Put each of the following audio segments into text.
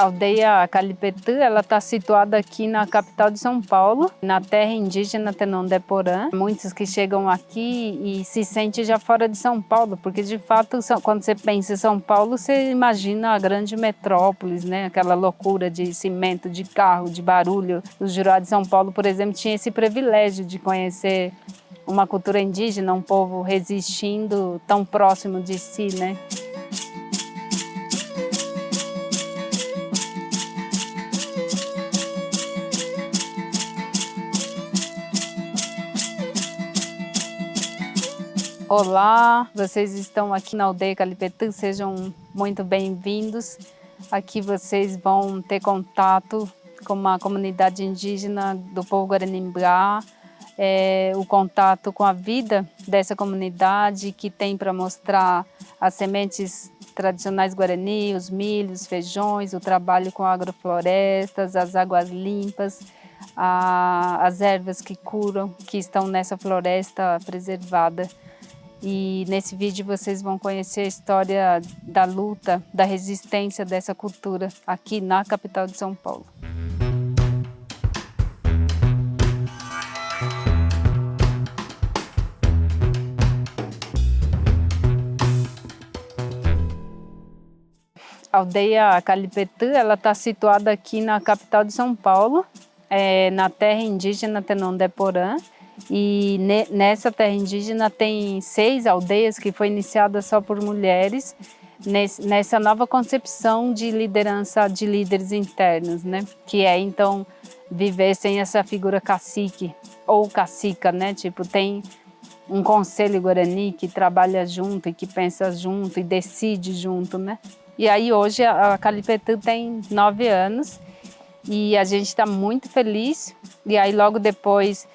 A aldeia Calipetã, ela está situada aqui na capital de São Paulo, na terra indígena Tenonde-Porã. Muitos que chegam aqui e se sentem já fora de São Paulo, porque de fato, quando você pensa em São Paulo, você imagina a grande metrópolis, né? Aquela loucura de cimento, de carro, de barulho. O Juruá de São Paulo, por exemplo, tinha esse privilégio de conhecer uma cultura indígena, um povo resistindo tão próximo de si, né? Olá, vocês estão aqui na aldeia Calipetã, sejam muito bem-vindos. Aqui vocês vão ter contato com uma comunidade indígena do povo Guaranimbá, o contato com a vida dessa comunidade que tem para mostrar as sementes tradicionais guarani, os milhos, feijões, o trabalho com agroflorestas, as águas limpas, as ervas que curam, que estão nessa floresta preservada. E nesse vídeo vocês vão conhecer a história da luta, da resistência dessa cultura aqui na capital de São Paulo. A aldeia Calipetã, ela está situada aqui na capital de São Paulo, na terra indígena Tenonde-Porã. E nessa terra indígena tem 6 aldeias que foi iniciada só por mulheres, nessa nova concepção de liderança de líderes internos, né? Que é então viver sem essa figura cacique ou cacica, né? Tipo, tem um conselho guarani que trabalha junto e que pensa junto e decide junto, né? E aí hoje a Calipetã tem 9 anos e a gente está muito feliz. E aí logo depois,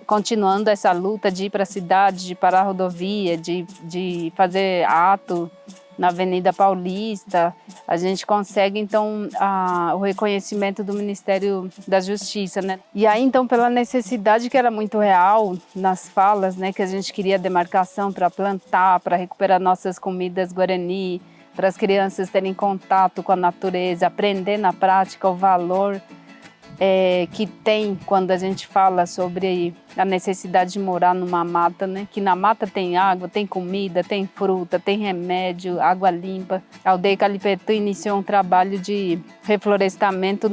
continuando essa luta de ir para a cidade, de parar a rodovia, de fazer ato na Avenida Paulista, a gente consegue então o reconhecimento do Ministério da Justiça, né? E aí então pela necessidade que era muito real nas falas, né, que a gente queria demarcação para plantar, para recuperar nossas comidas guarani, para as crianças terem contato com a natureza, aprender na prática o valor que tem quando a gente fala sobre a necessidade de morar numa mata, né? Que na mata tem água, tem comida, tem fruta, tem remédio, água limpa. A aldeia Calipetã iniciou um trabalho de reflorestamento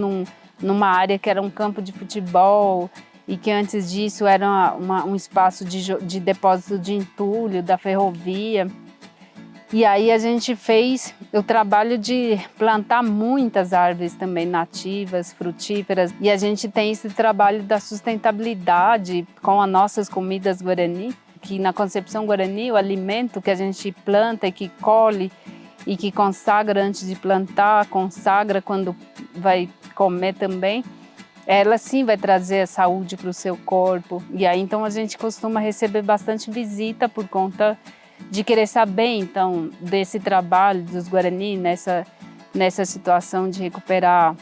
numa área que era um campo de futebol e que antes disso era um espaço de depósito de entulho da ferrovia. E aí a gente fez o trabalho de plantar muitas árvores também nativas, frutíferas. E a gente tem esse trabalho da sustentabilidade com as nossas comidas guarani, que na concepção guarani o alimento que a gente planta e que colhe e que consagra antes de plantar, consagra quando vai comer também, ela sim vai trazer a saúde para o seu corpo. E aí então a gente costuma receber bastante visita por conta de querer saber, então, desse trabalho dos Guarani nessa situação de recuperar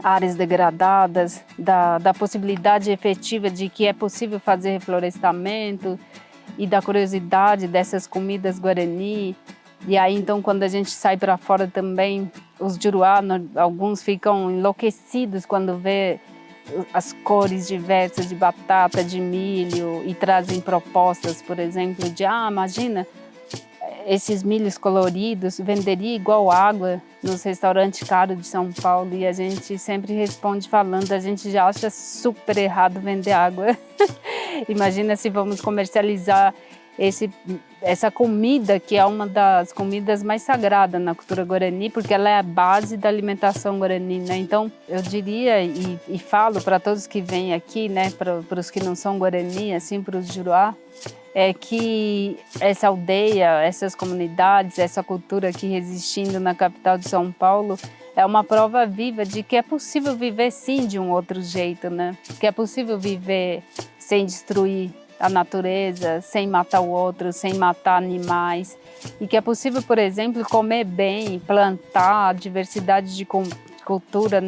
áreas degradadas, da possibilidade efetiva de que é possível fazer reflorestamento e da curiosidade dessas comidas Guarani. E aí, então, quando a gente sai para fora também, os Juruá, alguns ficam enlouquecidos quando vê as cores diversas de batata, de milho e trazem propostas, por exemplo, de imagina, esses milhos coloridos venderia igual água nos restaurantes caros de São Paulo e a gente sempre responde falando, a gente já acha super errado vender água. Imagina se vamos comercializar essa comida que é uma das comidas mais sagradas na cultura guarani, porque ela é a base da alimentação guarani, né? Então, eu diria e falo para todos que vêm aqui, né, para os que não são guarani, assim, para os Juruá, é que essa aldeia, essas comunidades, essa cultura aqui resistindo na capital de São Paulo é uma prova viva de que é possível viver sim de um outro jeito, né? Que é possível viver sem destruir a natureza, sem matar o outro, sem matar animais. E que é possível, por exemplo, comer bem, plantar a diversidade de cultura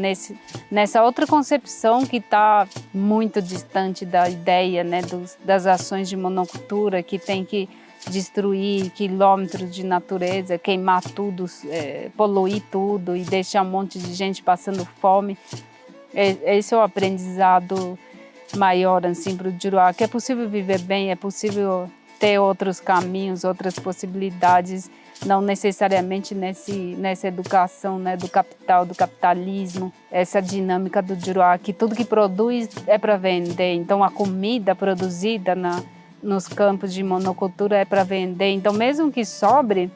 nessa outra concepção que está muito distante da ideia, né, das ações de monocultura, que tem que destruir quilômetros de natureza, queimar tudo, poluir tudo e deixar um monte de gente passando fome. Esse é o aprendizado maior assim, para o Juruá, que é possível viver bem, é possível ter outros caminhos, outras possibilidades, não necessariamente nessa educação, né, do capital, do capitalismo, essa dinâmica do Juruá, que tudo que produz é para vender. Então a comida produzida nos campos de monocultura é para vender. Então mesmo que sobre,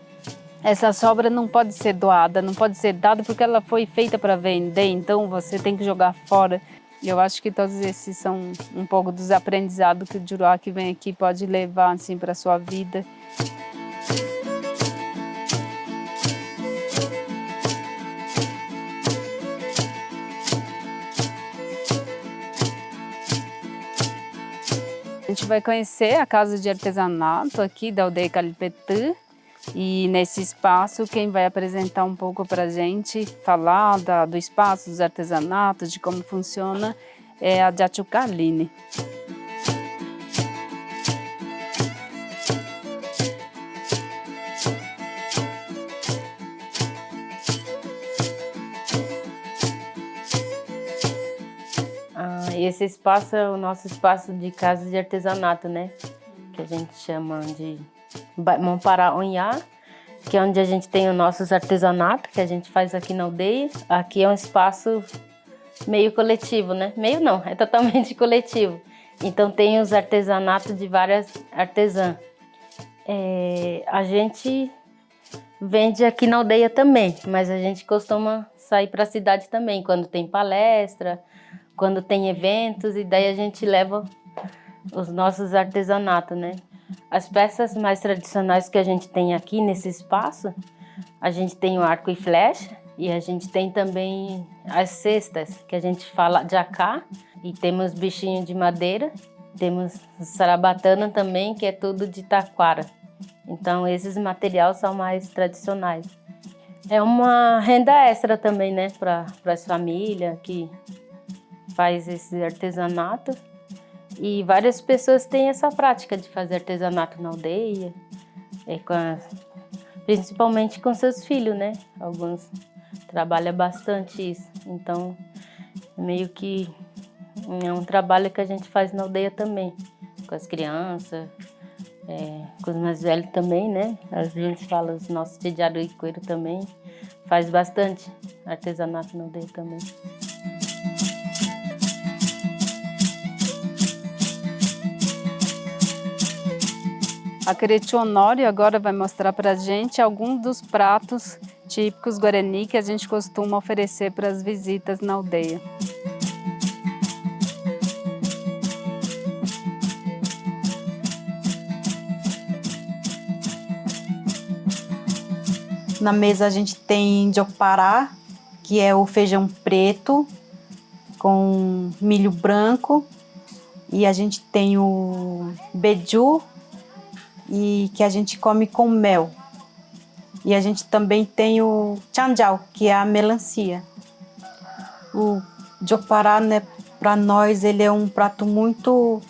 essa sobra não pode ser doada, não pode ser dada porque ela foi feita para vender, então você tem que jogar fora. Eu acho que todos esses são um pouco dos aprendizados que o Juruá que vem aqui pode levar assim, para a sua vida. A gente vai conhecer a casa de artesanato aqui da aldeia Calipetã. E nesse espaço, quem vai apresentar um pouco para a gente, falar do espaço, dos artesanatos, de como funciona, é a Jatchuca Aline. Esse espaço é o nosso espaço de casa de artesanato, né? Que a gente chama de Mompará Onhá, que é onde a gente tem os nossos artesanatos, que a gente faz aqui na aldeia. Aqui é um espaço meio coletivo, né? Meio não, é totalmente coletivo. Então tem os artesanatos de várias artesãs. A gente vende aqui na aldeia também, mas a gente costuma sair para a cidade também, quando tem palestra, quando tem eventos, e daí a gente leva os nossos artesanatos, né? As peças mais tradicionais que a gente tem aqui nesse espaço, a gente tem o arco e flecha, e a gente tem também as cestas, que a gente fala jacá, e temos bichinho de madeira, temos sarabatana também, que é tudo de taquara. Então esses materiais são mais tradicionais. É uma renda extra também, né, para as famílias que faz esse artesanato. E várias pessoas têm essa prática de fazer artesanato na aldeia, principalmente com seus filhos, né? Alguns trabalham bastante isso. Então, meio que é um trabalho que a gente faz na aldeia também, com as crianças, com os mais velhos também, né? Às vezes fala os nossos tidiaru e coelho também. Faz bastante artesanato na aldeia também. A Quereti Honório agora vai mostrar para a gente alguns dos pratos típicos guarani que a gente costuma oferecer para as visitas na aldeia. Na mesa a gente tem jopará, que é o feijão preto com milho branco, e a gente tem o beiju, e que a gente come com mel. E a gente também tem o tchanjau, que é a melancia. O jopará, né, para nós, ele é um prato muito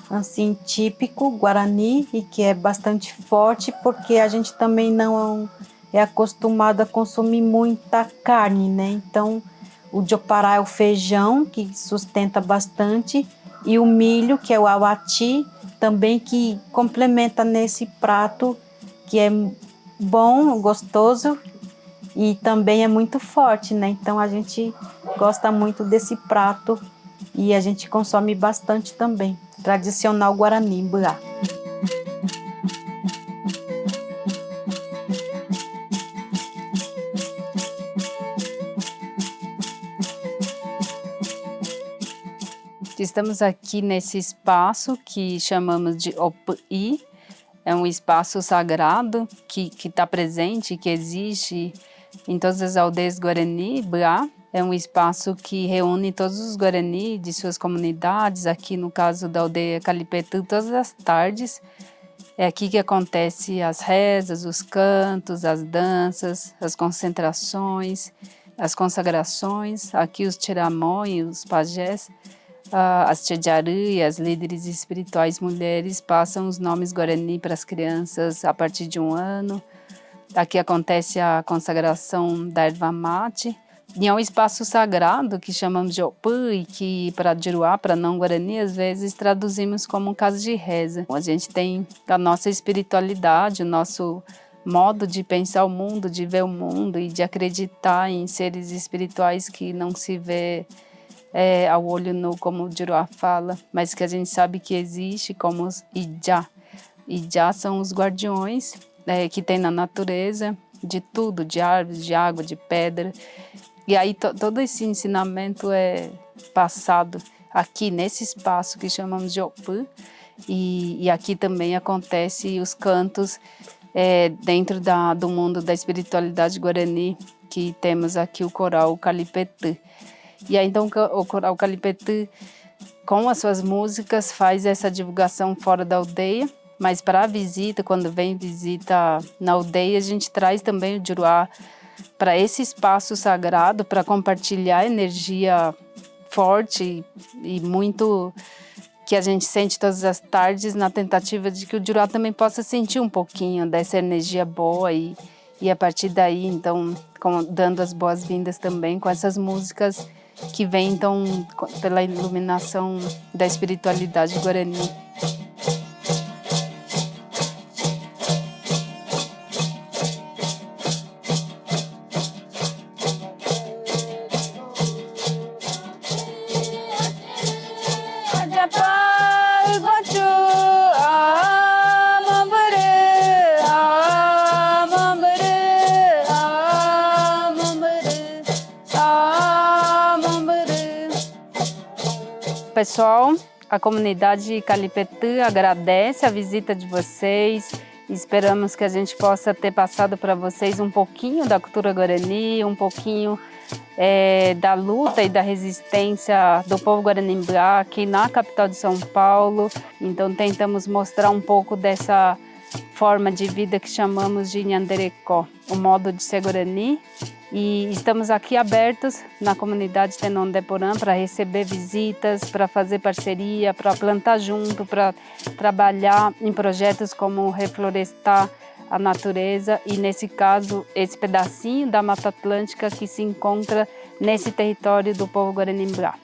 assim típico guarani e que é bastante forte, porque a gente também não é acostumado a consumir muita carne, né? Então, o jopará é o feijão, que sustenta bastante, e o milho, que é o awati, também que complementa nesse prato, que é bom, gostoso e também é muito forte, né? Então a gente gosta muito desse prato e a gente consome bastante também. Tradicional Guarani, Mbuá. Estamos aqui nesse espaço que chamamos de Opi. É um espaço sagrado que está presente, que existe em todas as aldeias Guarani, Bra. É um espaço que reúne todos os Guarani de suas comunidades, aqui no caso da aldeia Calipetã, todas as tardes. É aqui que acontecem as rezas, os cantos, as danças, as concentrações, as consagrações. Aqui os tiramões, os pajés As tchedjarã e as líderes espirituais mulheres passam os nomes Guarani para as crianças a partir de 1 ano. Aqui acontece a consagração da erva mate. E é um espaço sagrado que chamamos de Opã e que para Juruá, para não Guarani, às vezes traduzimos como casa de reza. A gente tem a nossa espiritualidade, o nosso modo de pensar o mundo, de ver o mundo e de acreditar em seres espirituais que não se vê ao olho nu, como o Juruá fala, mas que a gente sabe que existe, como os Ijá. Ijá são os guardiões que tem na natureza, de tudo, de árvores, de água, de pedra. E aí todo esse ensinamento é passado aqui nesse espaço que chamamos de Opã. E aqui também acontece os cantos dentro do mundo da espiritualidade guarani, que temos aqui o coral Calipetã. E aí então o coral Calipetã, com as suas músicas, faz essa divulgação fora da aldeia, mas para a visita, quando vem visita na aldeia, a gente traz também o Juruá para esse espaço sagrado, para compartilhar energia forte e muito que a gente sente todas as tardes, na tentativa de que o Juruá também possa sentir um pouquinho dessa energia boa e a partir daí, então, dando as boas-vindas também com essas músicas que vêm, então, pela iluminação da espiritualidade guarani. Pessoal, a comunidade Calipetã agradece a visita de vocês. Esperamos que a gente possa ter passado para vocês um pouquinho da cultura guarani, um pouquinho da luta e da resistência do povo guaranimbá aqui na capital de São Paulo. Então tentamos mostrar um pouco dessa forma de vida que chamamos de Nhanderecó, o modo de ser guarani. E estamos aqui abertos na comunidade Tenon Deporã para receber visitas, para fazer parceria, para plantar junto, para trabalhar em projetos como reflorestar a natureza e, nesse caso, esse pedacinho da Mata Atlântica que se encontra nesse território do povo guaranimbá.